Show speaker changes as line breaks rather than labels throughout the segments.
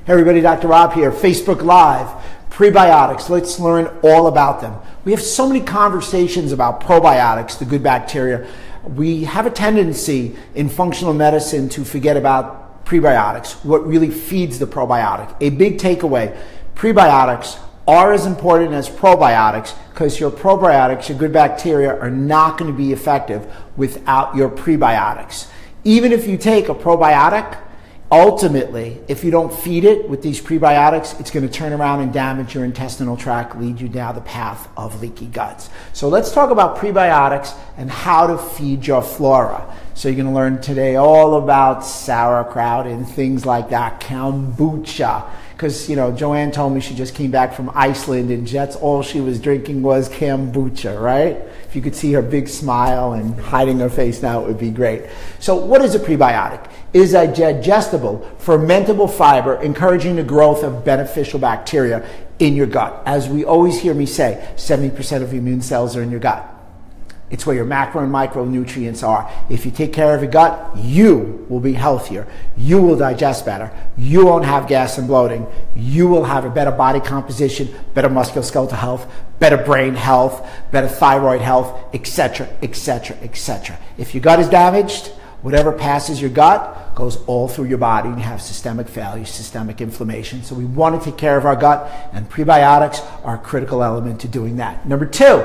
Hey everybody, Dr. Rob here, Facebook Live. Prebiotics, let's learn all about them. We have so many conversations about probiotics, the good bacteria. We have a tendency in functional medicine to forget about prebiotics, what really feeds the probiotic. A big takeaway, prebiotics are as important as probiotics because your probiotics, your good bacteria, are not going to be effective without your prebiotics. Even if you take a probiotic, ultimately, if you don't feed it with these prebiotics, it's going to turn around and damage your intestinal tract, lead you down the path of leaky guts. So let's talk about prebiotics and how to feed your flora. So you're going to learn today all about sauerkraut and things like that, kombucha. Because, Joanne told me she just came back from Iceland and that's all she was drinking was kombucha, right? If you could see her big smile and hiding her face now, it would be great. So what is a prebiotic? It is a digestible, fermentable fiber encouraging the growth of beneficial bacteria in your gut. As we always hear me say, 70% of your immune cells are in your gut. It's where your macro and micronutrients are. If you take care of your gut, you will be healthier. You will digest better. You won't have gas and bloating. You will have a better body composition, better musculoskeletal health, better brain health, better thyroid health, etc., etc., etc. If your gut is damaged, whatever passes your gut goes all through your body and you have systemic failure, systemic inflammation. So we want to take care of our gut, and prebiotics are a critical element to doing that. Number two,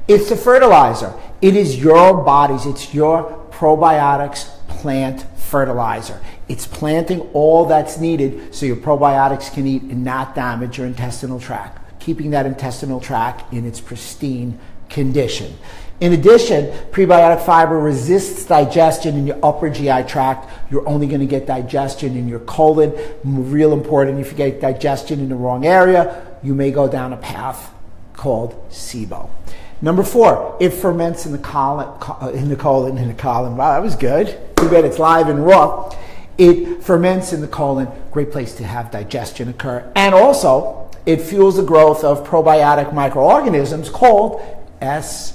it's the fertilizer. It is your body's, it's your probiotics plant fertilizer. It's planting all that's needed so your probiotics can eat and not damage your intestinal tract, keeping that intestinal tract in its pristine condition. In addition, prebiotic fiber resists digestion in your upper GI tract. You're only going to get digestion in your colon. Real important, if you get digestion in the wrong area, you may go down a path called SIBO. Number four, it ferments in the colon. Wow, that was good. Too bad it's live and raw. It ferments in the colon. Great place to have digestion occur. And also, it fuels the growth of probiotic microorganisms called SCFAs,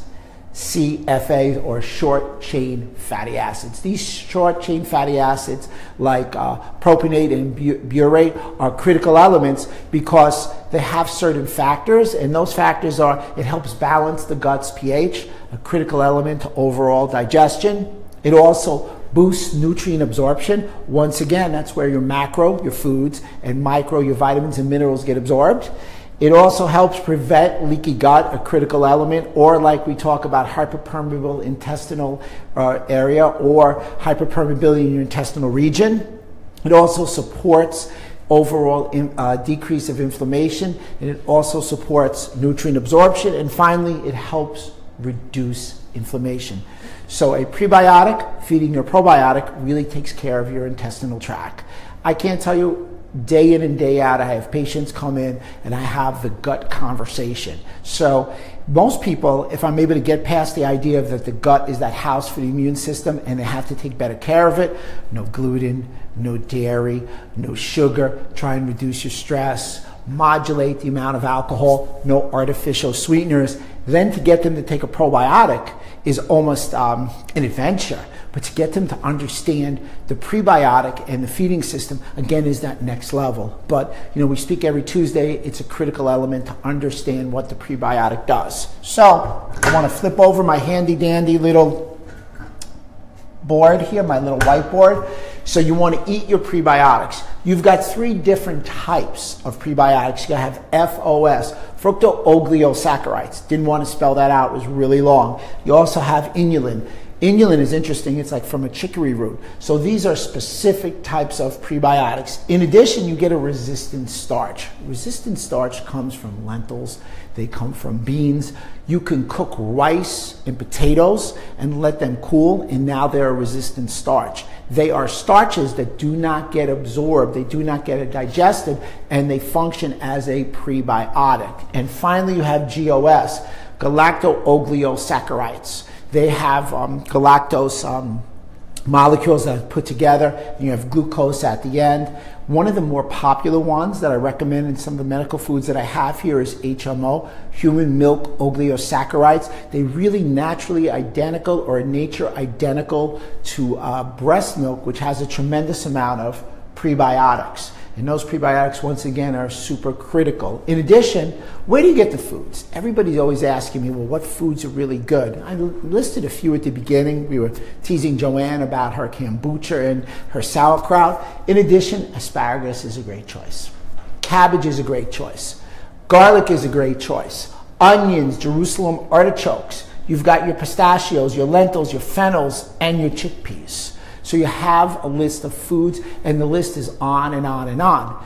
or short-chain fatty acids. These short-chain fatty acids, like propionate and butyrate, are critical elements because they have certain factors, and those factors are, it helps balance the gut's pH, a critical element to overall digestion. It also boosts nutrient absorption. Once again, that's where your macro, your foods, and micro, your vitamins and minerals, get absorbed. It also helps prevent leaky gut, a critical element, or like we talk about hyperpermeable intestinal area or hyperpermeability in your intestinal region. It also supports overall decrease of inflammation, and it also supports nutrient absorption, and finally, it helps reduce inflammation. So a prebiotic feeding your probiotic really takes care of your intestinal tract. I can't tell you, day in and day out, I have patients come in and I have the gut conversation. So most people, if I'm able to get past the idea that the gut is that house for the immune system and they have to take better care of it, no gluten, no dairy, no sugar, try and reduce your stress, modulate the amount of alcohol, no artificial sweeteners, then to get them to take a probiotic is almost an adventure. But to get them to understand the prebiotic and the feeding system, again, is that next level. But, we speak every Tuesday. It's a critical element to understand what the prebiotic does. So I want to flip over my handy-dandy little board here, my little whiteboard. So you want to eat your prebiotics. You've got three different types of prebiotics. You have FOS, fructooligosaccharides. Didn't want to spell that out. It was really long. You also have inulin. Inulin is interesting. It's like from a chicory root. So these are specific types of prebiotics. In addition, you get a resistant starch. Resistant starch comes from lentils. They come from beans. You can cook rice and potatoes and let them cool, and now they're a resistant starch. They are starches that do not get absorbed. They do not get digested, and they function as a prebiotic. And finally, you have GOS, galactooligosaccharides. They have galactose molecules that are put together, and you have glucose at the end. One of the more popular ones that I recommend in some of the medical foods that I have here is HMO, human milk oligosaccharides. They really naturally identical or in nature identical to breast milk, which has a tremendous amount of prebiotics. And those prebiotics, once again, are super critical. In addition, where do you get the foods? Everybody's always asking me, well, what foods are really good? I listed a few at the beginning. We were teasing Joanne about her kombucha and her sauerkraut. In addition, asparagus is a great choice. Cabbage is a great choice. Garlic is a great choice. Onions, Jerusalem artichokes. You've got your pistachios, your lentils, your fennels, and your chickpeas. So you have a list of foods, and the list is on and on and on.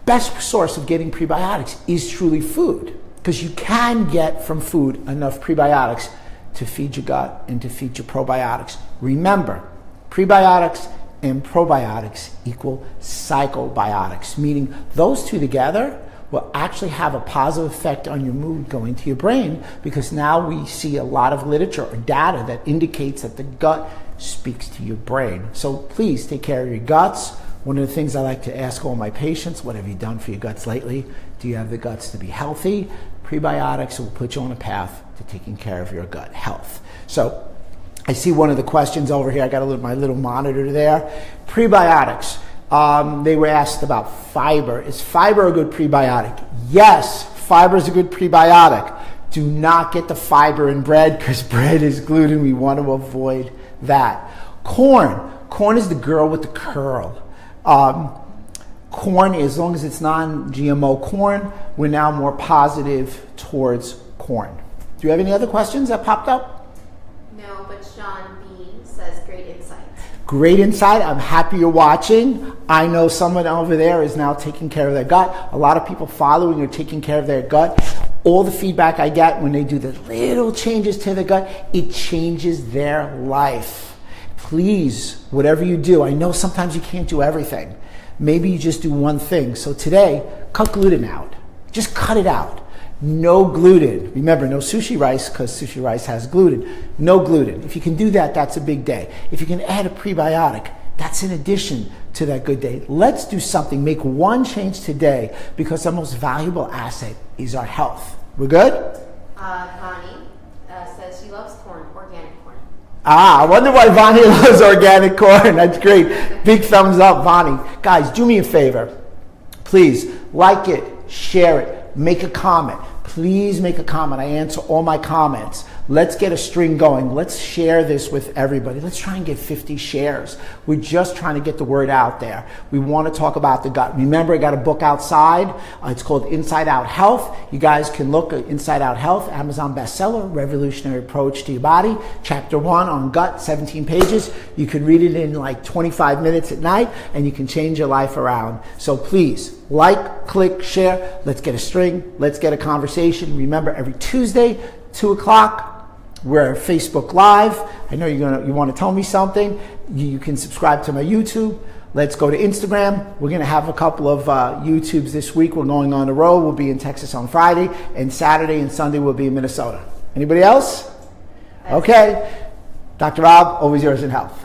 Best source of getting prebiotics is truly food, because you can get from food enough prebiotics to feed your gut and to feed your probiotics. Remember, prebiotics and probiotics equal psychobiotics, meaning those two together will actually have a positive effect on your mood going to your brain, because now we see a lot of literature or data that indicates that the gut speaks to your brain. So please take care of your guts. One of the things I like to ask all my patients, what have you done for your guts lately? Do you have the guts to be healthy? Prebiotics will put you on a path to taking care of your gut health. So I see one of the questions over here. I got my little monitor there. Prebiotics. They were asked about fiber. Is fiber a good prebiotic? Yes, fiber is a good prebiotic. Do not get the fiber in bread, because bread is gluten. We want to avoid that. Corn. Corn is the girl with the curl. Corn, as long as it's non-GMO corn, we're now more positive towards corn. Do you have any other questions that popped up?
No, but Sean Bean says great insight.
Great insight. I'm happy you're watching. I know someone over there is now taking care of their gut. A lot of people following are taking care of their gut. All the feedback I get when they do the little changes to the gut, it changes their life. Please, whatever you do, I know sometimes you can't do everything. Maybe you just do one thing. So today, cut gluten out. Just cut it out. No gluten. Remember, no sushi rice, because sushi rice has gluten. No gluten. If you can do that, that's a big day. If you can add a prebiotic, that's in addition to that good day. Let's do something. Make one change today, because our most valuable asset is our health. We're good?
Connie says she loves corn, organic corn.
I wonder why Vonnie loves organic corn. That's great. Big thumbs up, Vonnie. Guys, do me a favor. Please, like it, share it, make a comment. Please make a comment. I answer all my comments. Let's get a string going. Let's share this with everybody. Let's try and get 50 shares. We're just trying to get the word out there. We want to talk about the gut. Remember, I got a book outside. It's called Inside Out Health. You guys can look at Inside Out Health, Amazon bestseller, Revolutionary Approach to Your Body. Chapter 1 on gut, 17 pages. You can read it in like 25 minutes at night, and you can change your life around. So please, like, click, share. Let's get a string. Let's get a conversation. Remember, every Tuesday, 2 o'clock, we're Facebook Live. I know you want to tell me something. You can subscribe to my YouTube. Let's go to Instagram. We're going to have a couple of YouTubes this week. We're going on the road. We'll be in Texas on Friday, and Saturday and Sunday we'll be in Minnesota. Anybody else? Okay. Dr. Rob, always yours in health.